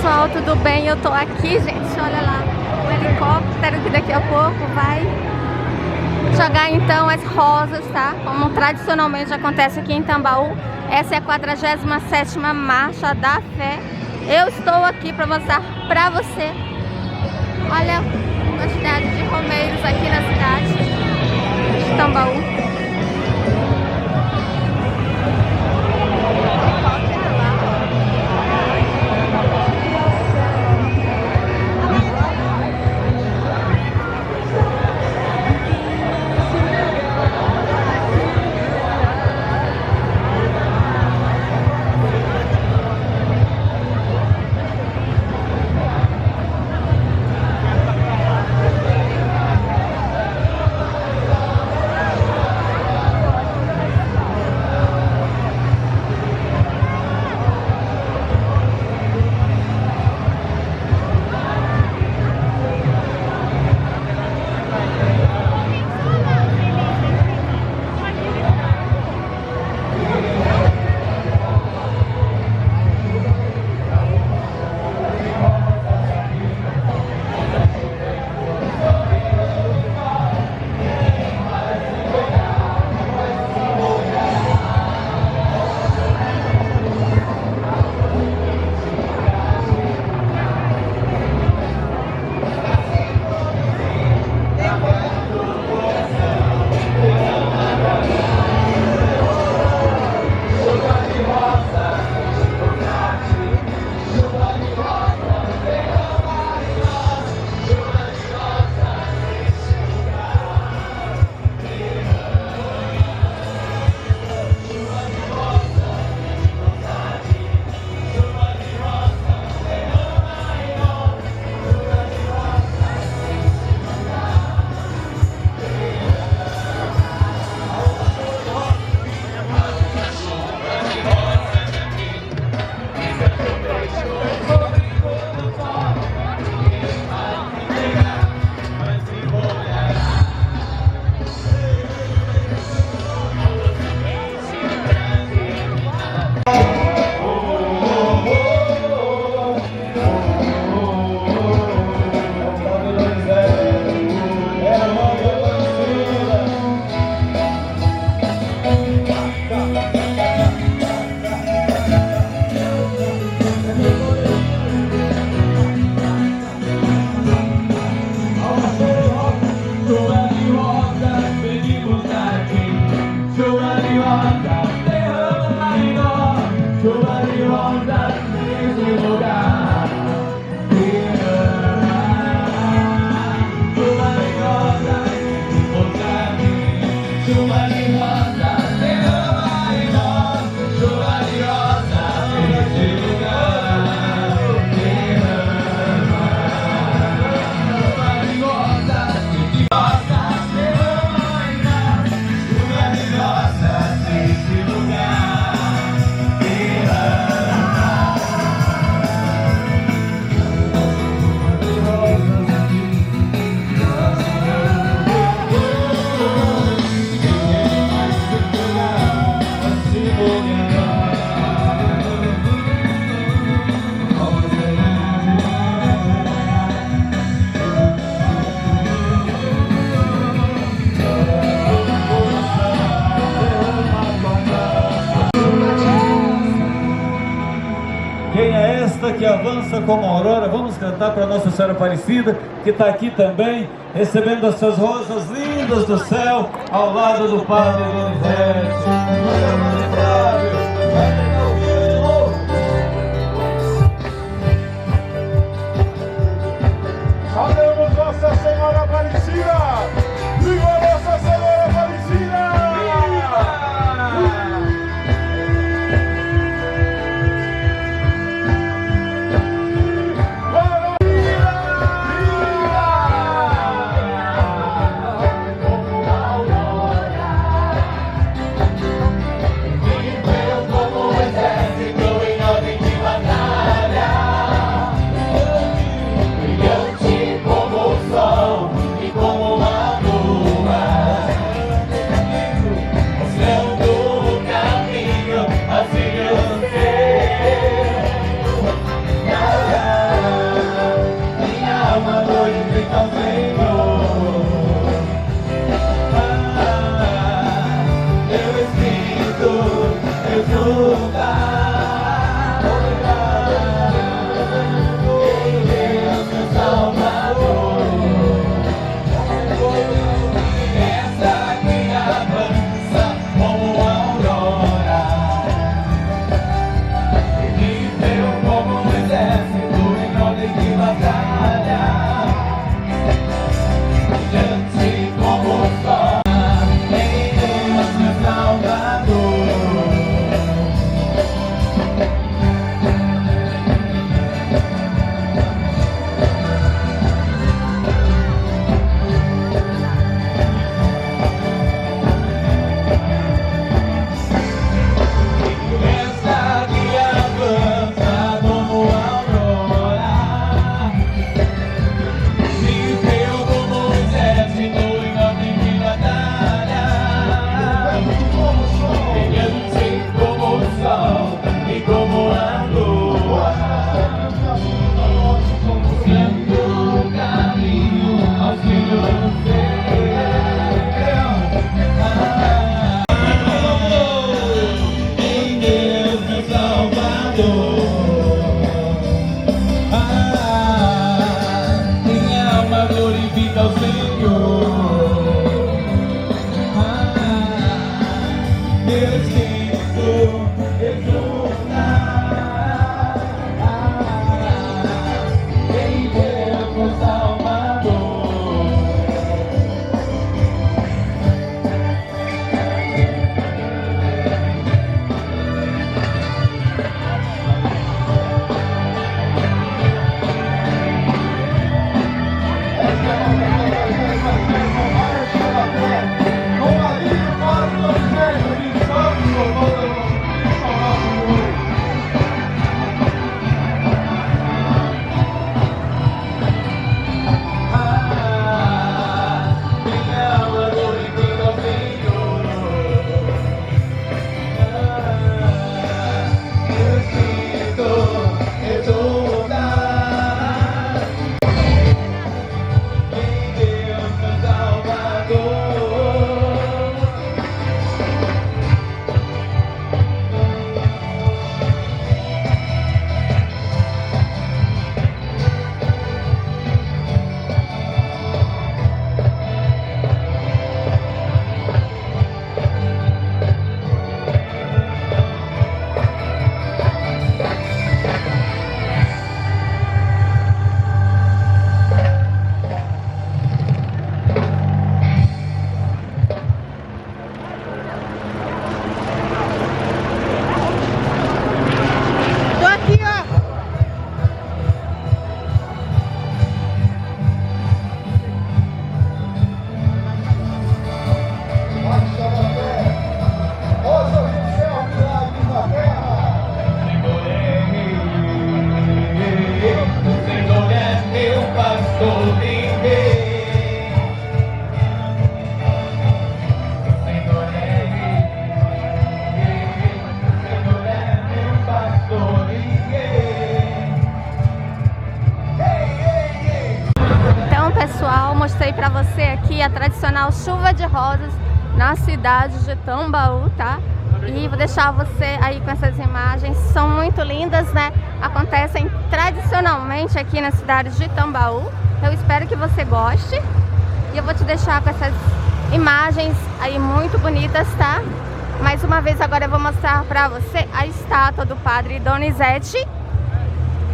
pessoal, tudo bem? Eu tô aqui, gente, olha lá, o helicóptero que daqui a pouco vai jogar então as rosas, tá? Como tradicionalmente acontece aqui em Tambaú. Essa é a 47ª Marcha da Fé. Eu estou aqui para mostrar para você, olha a quantidade de romeiros aqui na cidade de Tambaú. Que avança como a aurora. Vamos cantar para Nossa Senhora Aparecida, que está aqui também, recebendo essas rosas lindas do céu, ao lado do Padre Donizete. Salvemos Nossa Senhora Aparecida! Viva Nossa Senhora Aparecida! Como aí pra você aqui a tradicional chuva de rosas na cidade de Tambaú, tá? E vou deixar você aí com essas imagens, são muito lindas, né? Acontecem tradicionalmente aqui na cidade de Tambaú. Eu espero que você goste. E eu vou te deixar com essas imagens aí muito bonitas, tá? Mais uma vez agora eu vou mostrar pra você a estátua do padre Donizete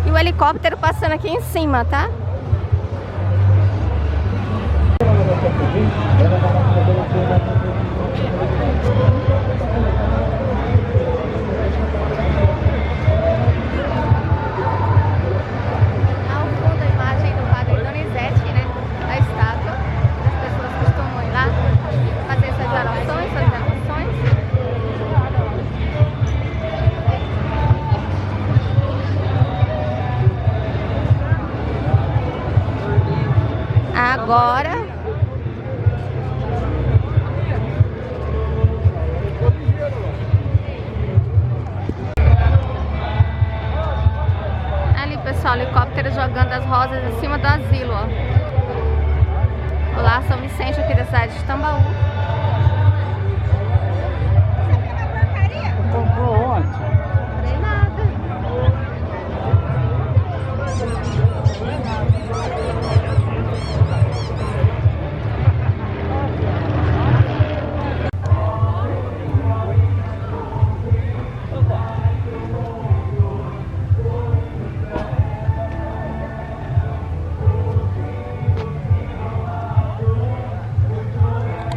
e o helicóptero passando aqui em cima, tá? Ao fundo a imagem do padre Donizete, né? A estátua. As pessoas costumam ir lá fazer suas orações, suas devoções. Agora ali, pessoal, helicóptero jogando as rosas em cima do asilo, ó. Olá, São Vicente, aqui da cidade de Tambaú.